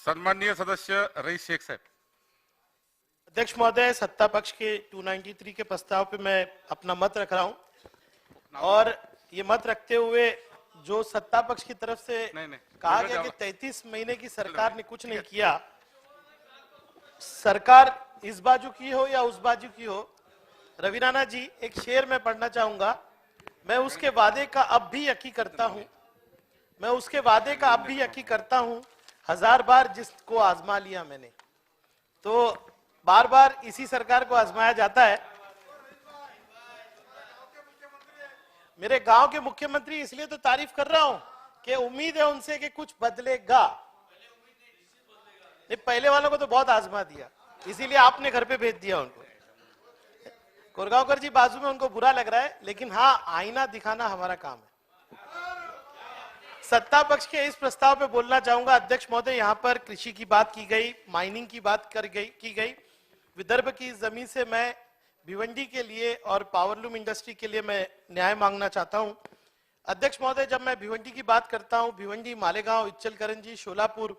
सन्माननीय सदस्य रईस शेख साहब। अध्यक्ष महोदय, सत्ता पक्ष के 293 के प्रस्ताव पे मैं अपना मत रख रहा हूं और ये मत रखते हुए जो सत्ता पक्ष की तरफ से कहा गया कि 33 महीने की सरकार ने कुछ नहीं किया, सरकार इस बाजू की हो या उस बाजू की हो, रविराना जी एक शेर में पढ़ना चाहूंगा। मैं उसके वादे का अब भी यकीन करता हूं, मैं उसके वादे का अब भी यकीन करता हूं, 1000 बार जिसको आजमा लिया मैंने। तो बार बार इसी सरकार को आजमाया जाता है। मेरे गांव के मुख्यमंत्री, इसलिए तो तारीफ कर रहा हूं कि उम्मीद है उनसे कि कुछ बदलेगा। नहीं, पहले वालों को तो बहुत आजमा दिया, इसीलिए आपने घर पे भेज दिया उनको। कोरगांवकर जी बाजू में, उनको बुरा लग रहा है, लेकिन हाँ, आईना दिखाना हमारा काम है। सत्ता पक्ष के इस प्रस्ताव पे बोलना चाहूंगा। अध्यक्ष महोदय, यहाँ पर कृषि की बात की गई, माइनिंग की बात की गई। विदर्भ की जमीन से मैं भिवंडी के लिए और पावरलूम इंडस्ट्री के लिए मैं न्याय मांगना चाहता हूं। अध्यक्ष महोदय, जब मैं भिवंडी की बात करता हूं, भिवंडी, मालेगांव, इच्चलकरंजी, शोलापुर,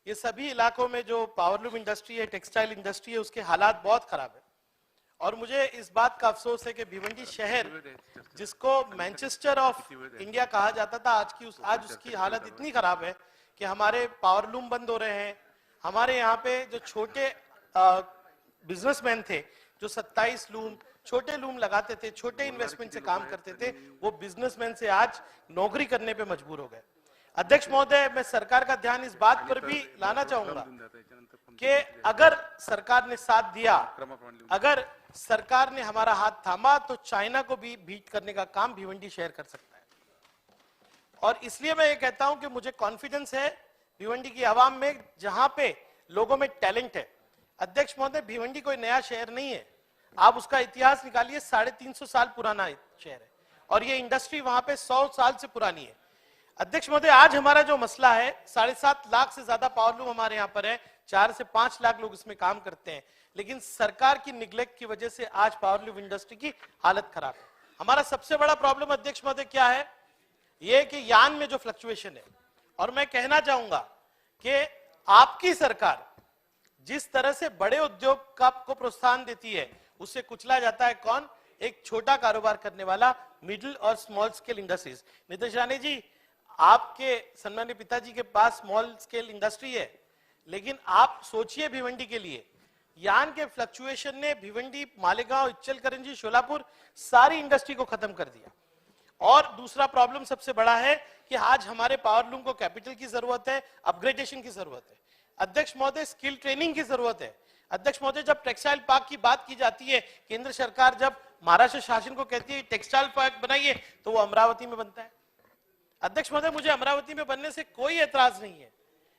ये सभी इलाकों में जो पावरलूम इंडस्ट्री है, टेक्सटाइल इंडस्ट्री है, उसके हालात बहुत खराब है। और मुझे इस बात का अफसोस है कि भिवंडी शहर, जिसको मैनचेस्टर ऑफ इंडिया कहा जाता था, आज उसकी हालत इतनी खराब है कि हमारे पावरलूम बंद हो रहे हैं। हमारे यहाँ पे जो छोटे बिजनेसमैन थे, जो 27 लूम, छोटे लूम लगाते थे, छोटे इन्वेस्टमेंट से काम करते थे, वो बिजनेसमैन से आज नौकरी करने पे मजबूर हो गए। अध्यक्ष महोदय, मैं सरकार का ध्यान इस बात पर भी लाना चाहूंगा कि अगर सरकार ने साथ दिया, अगर सरकार ने हमारा हाथ थामा, तो चाइना को भी बीट करने का काम भिवंडी शहर कर सकता है। और इसलिए मैं ये कहता हूं कि मुझे कॉन्फिडेंस है भिवंडी की आवाम में, जहां पे लोगों में टैलेंट है। अध्यक्ष महोदय, भिवंडी कोई नया शहर नहीं है, आप उसका इतिहास निकालिए, 350 साल पुराना शहर है और ये इंडस्ट्री वहां पे 100 साल से पुरानी है। अध्यक्ष महोदय, आज हमारा जो मसला है, 7.5 लाख से ज्यादा पावरलूम हमारे यहाँ पर है, 4 से 5 लाख लोग इसमें काम करते हैं, लेकिन सरकार की निग्लेक्ट की वजह से आज पावरलूम इंडस्ट्री की हालत खराब है। हमारा सबसे बड़ा प्रॉब्लम अध्यक्ष महोदय क्या है, यह कि यान में जो फ्लक्चुएशन है। और मैं कहना चाहूंगा कि आपकी सरकार जिस तरह से बड़े उद्योग को प्रोत्साहन देती है, उससे कुचला जाता है कौन? एक छोटा कारोबार करने वाला, मिडिल और small scale industries. Nitish Rane ji, आपके सम्मानीय पिताजी के पास स्मॉल स्केल इंडस्ट्री है, लेकिन आप सोचिए भिवंडी के लिए, यान के फ्लक्चुएशन ने भिवंडी, मालेगांव, इच्चलकरंजी, शोलापुर सारी इंडस्ट्री को खत्म कर दिया। और दूसरा प्रॉब्लम सबसे बड़ा है कि आज हमारे पावरलूम को कैपिटल की जरूरत है, अपग्रेडेशन की जरूरत है। अध्यक्ष महोदय, स्किल ट्रेनिंग की जरूरत है। अध्यक्ष महोदय, जब टेक्सटाइल पार्क की बात की जाती है, केंद्र सरकार जब महाराष्ट्र शासन को कहती है टेक्सटाइल पार्क बनाइए, तो वो अमरावती में बनता है। अध्यक्ष महोदय, मुझे अमरावती में बनने से कोई एतराज नहीं है,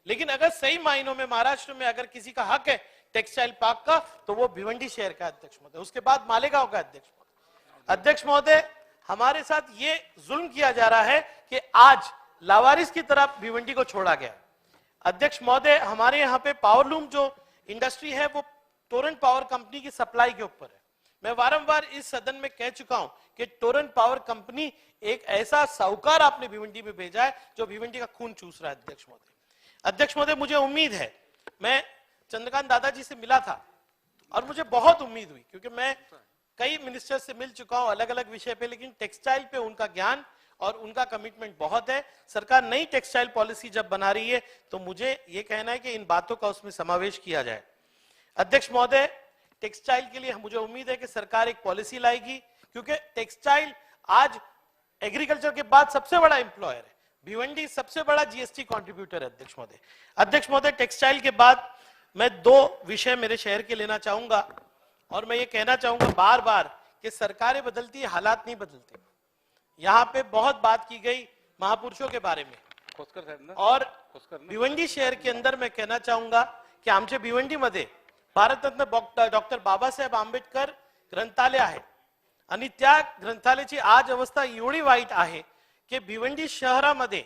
लेकिन अगर सही मायनों में महाराष्ट्र में अगर किसी का हक है टेक्सटाइल पार्क का, तो वो भिवंडी शहर का अध्यक्ष महोदय, उसके बाद मालेगांव का अध्यक्ष महोदय। अध्यक्ष महोदय, हमारे साथ ये जुल्म किया जा रहा है कि आज लावारिस की तरफ भिवंडी को छोड़ा गया। अध्यक्ष महोदय, हमारे यहाँ पे पावरलूम जो इंडस्ट्री है, वो टोरेंट पावर कंपनी की सप्लाई के ऊपर है। मैं वारंवार इस सदन में कह चुका हूं कि टोरेंट पावर कंपनी एक ऐसा साहूकार आपने भिवंडी में भेजा है जो भिवंडी का खून चूस रहा है। अध्यक्ष महोदय, मुझे उम्मीद है, मैं चंद्रकांत दादाजी से मिला था और मुझे बहुत उम्मीद हुई, क्योंकि मैं कई मिनिस्टर से मिल चुका हूं अलग अलग विषय पे, लेकिन टेक्सटाइल पे उनका ज्ञान और उनका कमिटमेंट बहुत है। सरकार नई टेक्सटाइल पॉलिसी जब बना रही है, तो मुझे ये कहना है कि इन बातों का उसमें समावेश किया जाए। अध्यक्ष महोदय, टेक्सटाइल के लिए मुझे उम्मीद है कि सरकार एक पॉलिसी लाएगी, क्योंकि टेक्सटाइल आज एग्रीकल्चर के बाद सबसे बड़ा एम्प्लॉयर है। भिवंडी सबसे बड़ा जीएसटी कंट्रीब्यूटर है। अध्यक्ष महोदय, टेक्सटाइल के बाद मैं 2 विषय मेरे शहर के लेना चाहूंगा, और मैं ये कहना चाहूंगा बार बार कि सरकारें बदलती है, हालात नहीं बदलते। यहाँ पे बहुत बात की गई महापुरुषों के बारे में, और भिवंडी शहर के अंदर मैं कहना चाहूंगा की आमच्या भिवंडीमध्ये भारतरत्न डॉक्टर बाबासाहेब आंबेडकर ग्रंथालय आहे, आणि त्या ग्रंथालयाची आज अवस्था एवढी वाईट आहे की भिवंडी शहरामध्ये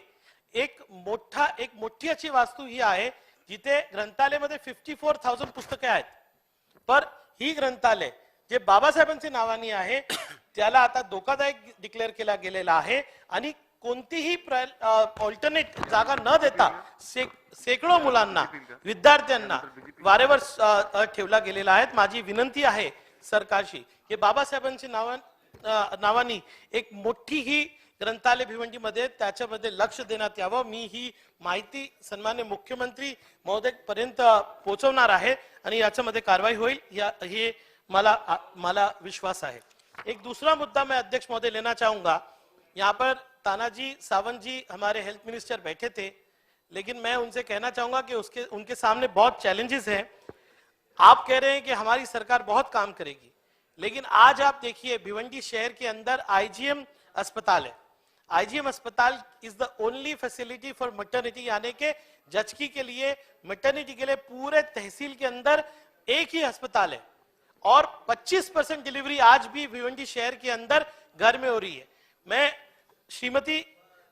एक मोठी अशी वास्तू ही आहे, जिथे ग्रंथालयामध्ये 54,000 पुस्तके आहेत, पर ही ग्रंथालय जे बाबासाहेबांच्या नावाने आहे, त्याला आता धोकादायक डिक्लेअर केला गेलेला आहे, आणि कोणतीही ऑल्टरनेट जागा न देता शेकडो मुलांना विद्यार्थ्यांना वारेवर ठेवला गेलेला आहे. माझी विनंती आहे सरकारशी की बाबासाहेबांच्या नावानी एक मोठी ही ग्रंथालय भिवंडीमध्ये त्याच्यामध्ये लक्ष देण्यात यावं. मी ही माहिती सन्मान्य मुख्यमंत्री महोदय पर्यंत पोहोचवणार आहे आणि याच्यामध्ये कारवाई होईल हे मला विश्वास है. एक दूसरा मुद्दा मैं अध्यक्ष महोदय लेना चाहूंगा. यहाँ पर तानाजी सावंत जी हमारे हेल्थ मिनिस्टर बैठे थे, लेकिन मैं उनसे कहना चाहूंगा कि उनके सामने बहुत चैलेंजेस हैं. आप कह रहे हैं कि हमारी सरकार बहुत काम करेगी, लेकिन आज आप देखिए भिवंडी शहर के अंदर आईजीएम अस्पताल है. आईजीएम अस्पताल is the only facility for maternity, यानी के जचकी के लिए मैटरनिटी के लिए पूरे तहसील के अंदर एक ही अस्पताल है और 25% डिलीवरी आज भी भिवंडी शहर के अंदर घर में हो रही है. मैं श्रीमती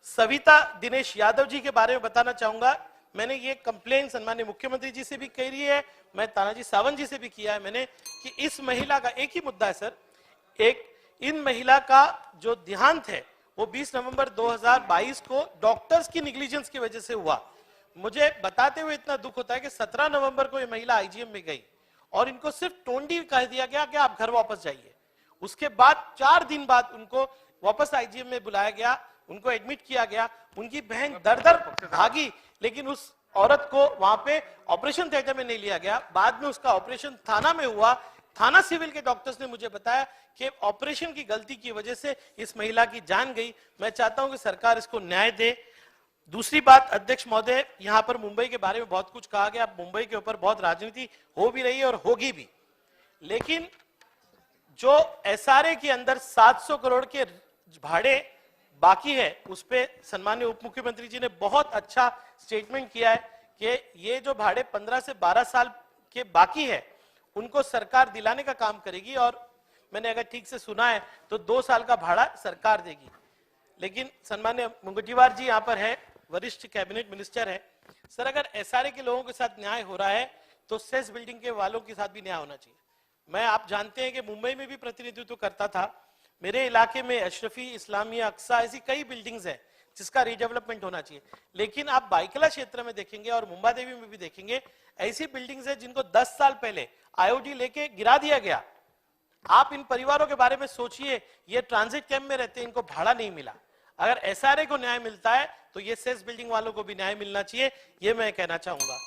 सविता दिनेश यादव जी के बारे में बताना चाहूंगा. मैंने ये कंप्लेन सन्मान्य मुख्यमंत्री जी से भी कही है, मैं तानाजी सावंत जी से भी किया है मैंने, कि इस महिला का एक ही मुद्दा है सर. इन महिला का जो देहांत है वो 20 नवंबर 2022 को डॉक्टर्स की निग्लिजेंस की वजह से हुआ. मुझे बताते हुए इतना दुख होता है कि 17 नवंबर को ये महिला आईजीएम में गई और इनको सिर्फ टोंडी कह दिया गया कि आप घर वापस जाइए. उसके बाद 4 दिन बाद उनको वापस आईजीएम में बुलाया गया, उनको एडमिट किया गया. उनकी बहन दर दर भागी, लेकिन उस औरत को वहां पे ऑपरेशन थिएटर में नहीं लिया गया. बाद में उसका ऑपरेशन थाना में हुआ. थाना सिविल के डॉक्टर्स ने मुझे बताया कि ऑपरेशन की गलती की वजह से इस महिला की जान गई. मैं चाहता हूं कि सरकार इसको न्याय दे. दूसरी बात अध्यक्ष महोदय, यहां पर मुंबई के बारे में बहुत कुछ कहा गया. मुंबई के ऊपर बहुत राजनीति हो भी रही है और होगी भी, लेकिन जो एसआरए के अंदर 700 करोड़ के भाड़े बाकी है, उस पे सन्मान्य उप मुख्यमंत्री जी ने बहुत अच्छा स्टेटमेंट किया है कि ये जो भाड़े 15 से 12 साल के बाकी है उनको सरकार दिलाने का काम करेगी. और मैंने अगर ठीक से सुना है तो 2 साल का भाड़ा सरकार देगी. लेकिन सन्मान्य मुंगटीवार जी यहाँ पर है, वरिष्ठ कैबिनेट मिनिस्टर है. सर, अगर एसआरए के लोगों के साथ न्याय हो रहा है तो सेस बिल्डिंग के वालों के साथ भी न्याय होना चाहिए. मैं, आप जानते हैं कि मुंबई में भी प्रतिनिधित्व करता था. मेरे इलाके में अशरफी, इस्लामिया, अक्सा, ऐसी कई बिल्डिंग्स हैं जिसका रीडेवलपमेंट होना चाहिए. लेकिन आप बाइकला क्षेत्र में देखेंगे और मुंबा देवी में भी देखेंगे, ऐसी बिल्डिंग्स हैं जिनको 10 साल पहले आईओडी लेके गिरा दिया गया. आप इन परिवारों के बारे में सोचिए, ये ट्रांजिट कैंप में रहते हैं, इनको भाड़ा नहीं मिला. अगर एसआरए को न्याय मिलता है तो ये सेस बिल्डिंग वालों को भी न्याय मिलना चाहिए, ये मैं कहना चाहूंगा.